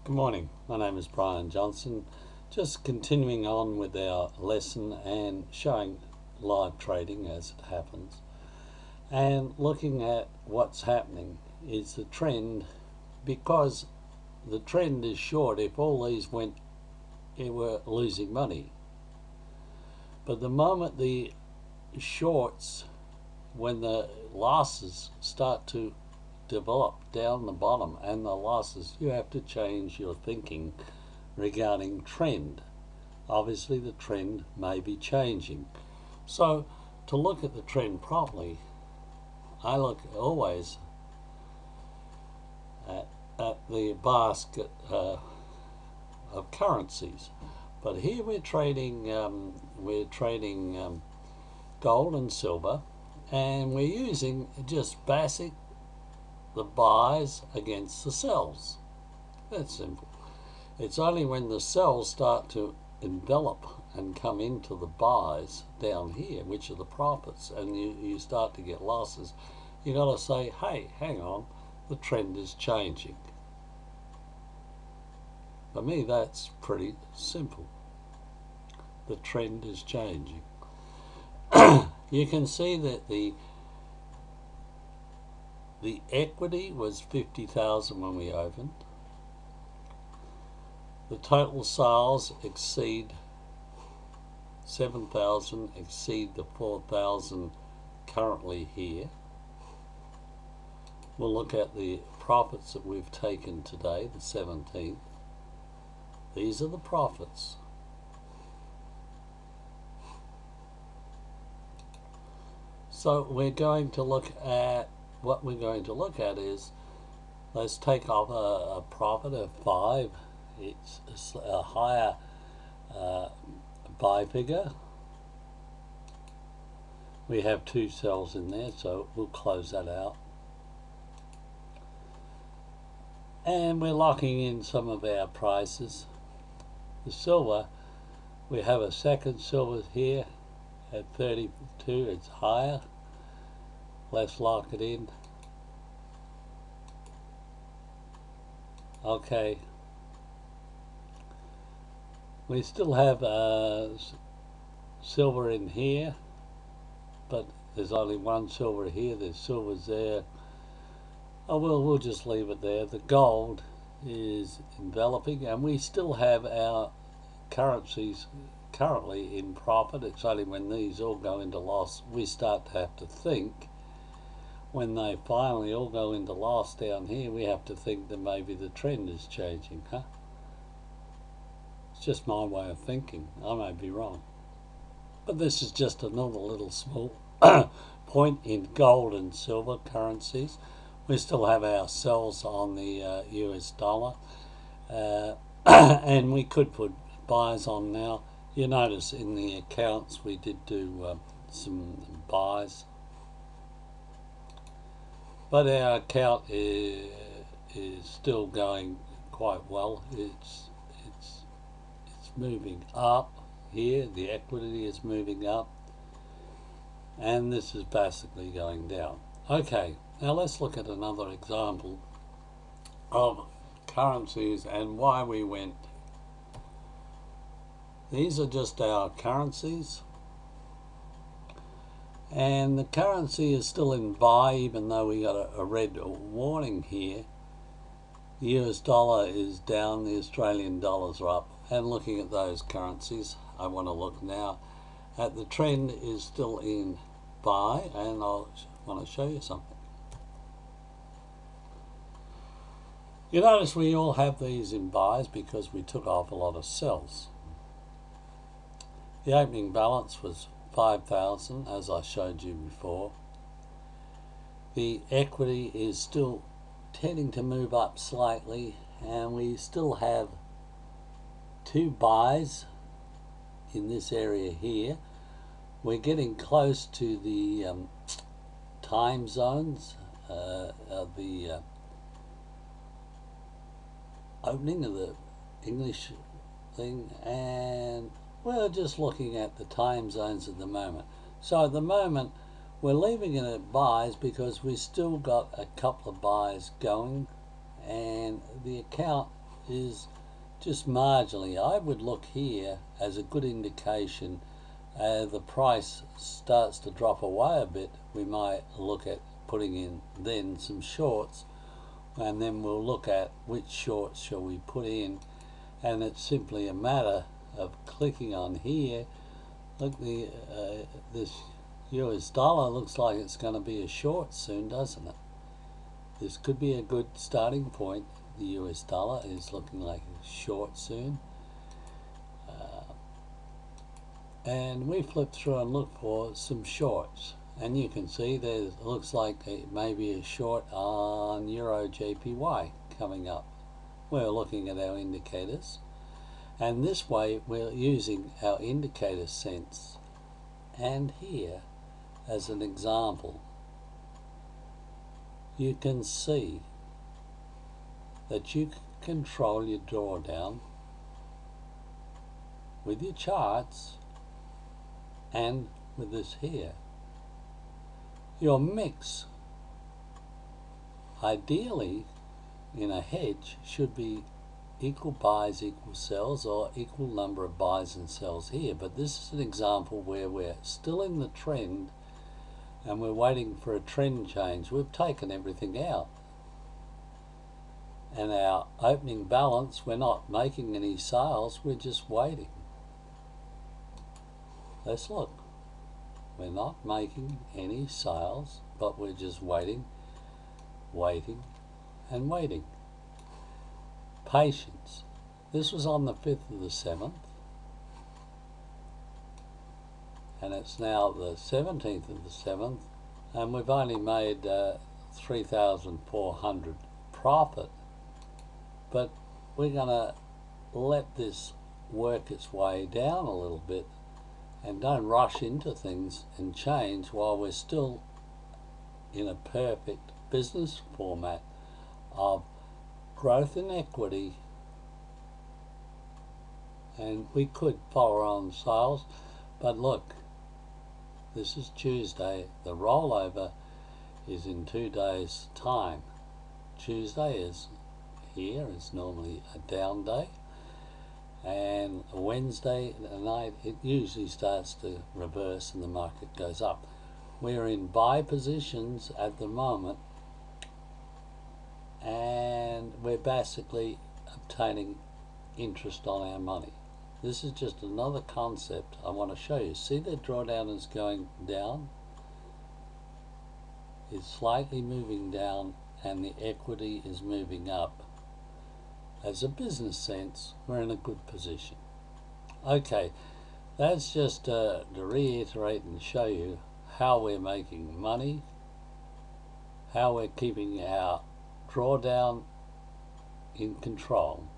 Good morning, my name is Brian Johnson. Just continuing on with our lesson and showing live trading as it happens and looking at what's happening is the trend, because the trend is short. If all these went, it were losing money. But the moment the shorts, when the losses start to develop down the bottom and the losses, you have to change your thinking regarding trend. Obviously the trend may be changing. So to look at the trend properly, I look always at the basket of currencies. But here we're trading gold and silver, and we're using just basic the buys against the sells. That's simple. It's only when the sells start to envelop and come into the buys down here, which are the profits, and you start to get losses, you got to say, hey, hang on, the trend is changing. For me, that's pretty simple. The trend is changing. You can see that the equity was 50,000 when we opened. The total sales exceed 7,000, exceed the 4,000 currently here. We'll look at the profits that we've taken today, the 17th. These are the profits. So we're going to look at, what we're going to look at is, let's take off a profit of 5. It's a higher buy figure. We have 2 cells in there, so we'll close that out. And we're locking in some of our prices. The silver, we have a second silver here at 32, it's higher. Let's lock it in. Okay. We still have silver in here, but there's only one silver here. There's silvers there. Oh, we'll just leave it there. The gold is enveloping, and we still have our currencies currently in profit. It's only when these all go into loss we start to have to think. When they finally all go into loss down here, we have to think that maybe the trend is changing, huh? It's just my way of thinking. I may be wrong. But this is just another little small point in gold and silver currencies. We still have our sells on the US dollar. And we could put buys on now. You notice in the accounts we did do some buys. But our account is still going quite well. It's moving up here. The equity is moving up, and this is basically going down. Okay, now let's look at another example of currencies and why we went. These are just our currencies. And the currency is still in buy, even though we got a red warning here. The US dollar is down, the Australian dollars are up. And looking at those currencies, I want to look now at the trend is still in buy, and I want to show you something. You notice we all have these in buys because we took off a lot of sells. The opening balance was 5,000, as I showed you before. The equity is still tending to move up slightly, and we still have 2 buys in this area here. We're getting close to the time zones of the opening of the English thing, and we're just looking at the time zones at the moment. So at the moment we're leaving it at buys because we still got a couple of buys going, and the account is just marginally. I would look here as a good indication. The price starts to drop away a bit, we might look at putting in then some shorts, and then we'll look at which shorts shall we put in, and it's simply a matter of clicking on here. Look, this US dollar looks like it's going to be a short soon, doesn't it? This could be a good starting point. The US dollar is looking like a short soon. And we flip through and look for some shorts. And you can see there looks like maybe a short on Euro JPY coming up. We're looking at our indicators. And this way we're using our indicator sense. And here, as an example, you can see that you can control your drawdown with your charts and with this here. Your mix, ideally in a hedge, should be equal buys, equal sells, or equal number of buys and sells here. But this is an example where we're still in the trend and we're waiting for a trend change. We've taken everything out. And our opening balance, we're not making any sales, we're just waiting. Let's look. We're not making any sales, but we're just waiting, waiting, and waiting. Patience. This was on the 5th of the 7th, and it's now the 17th of the 7th, and we've only made 3,400 profit. But we're going to let this work its way down a little bit, and don't rush into things and change while we're still in a perfect business format of growth in equity. And we could follow on sales, but look, this is Tuesday. The rollover is in 2 days' time. Tuesday is here, is normally a down day, and Wednesday night it usually starts to reverse and the market goes up. We're in buy positions at the moment, and we're basically obtaining interest on our money. This is just another concept I want to show you. See, the drawdown is going down, it's slightly moving down, and the equity is moving up. As a business sense, we're in a good position. Okay, that's just to reiterate and show you how we're making money, how we're keeping our drawdown in control,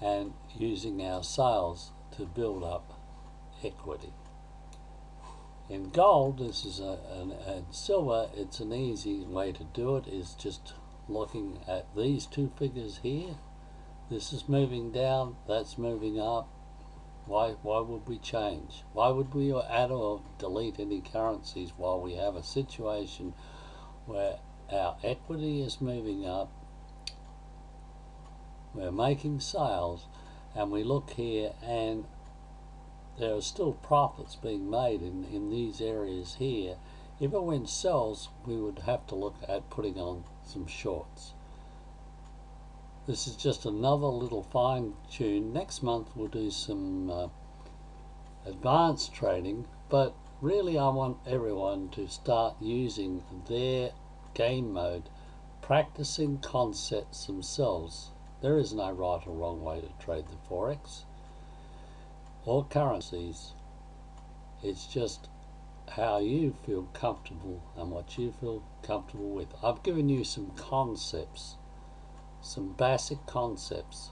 and using our sales to build up equity. In gold, this is and silver, it's an easy way to do it, is just looking at these two figures here. This is moving down, that's moving up. Why would we change? Why would we add or delete any currencies while we have a situation where our equity is moving up, we're making sales, and we look here and there are still profits being made in these areas here. If it went sells, we would have to look at putting on some shorts. This is just another little fine tune. Next month we'll do some advanced trading, but really I want everyone to start using their game mode, practicing concepts themselves. There is no right or wrong way to trade the Forex or currencies. It's just how you feel comfortable and what you feel comfortable with. I've given you some concepts, some basic concepts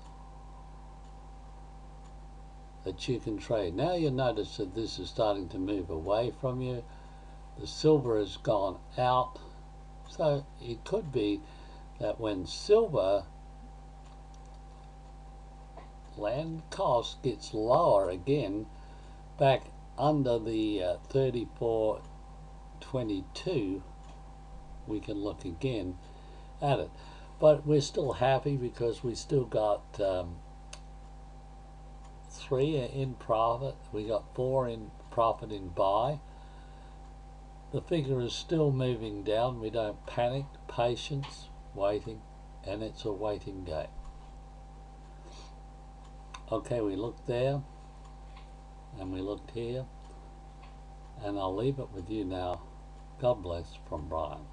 that you can trade. Now you notice that this is starting to move away from you. The silver has gone out, so it could be that when silver land cost gets lower again, back under the 34.22, we can look again at it. but we're still happy because we still got 3 in profit. We got 4 in profit in buy. The figure is still moving down. We don't panic. Patience, waiting, and it's a waiting game. Okay, we looked there and we looked here, and I'll leave it with you now. God bless from Brian.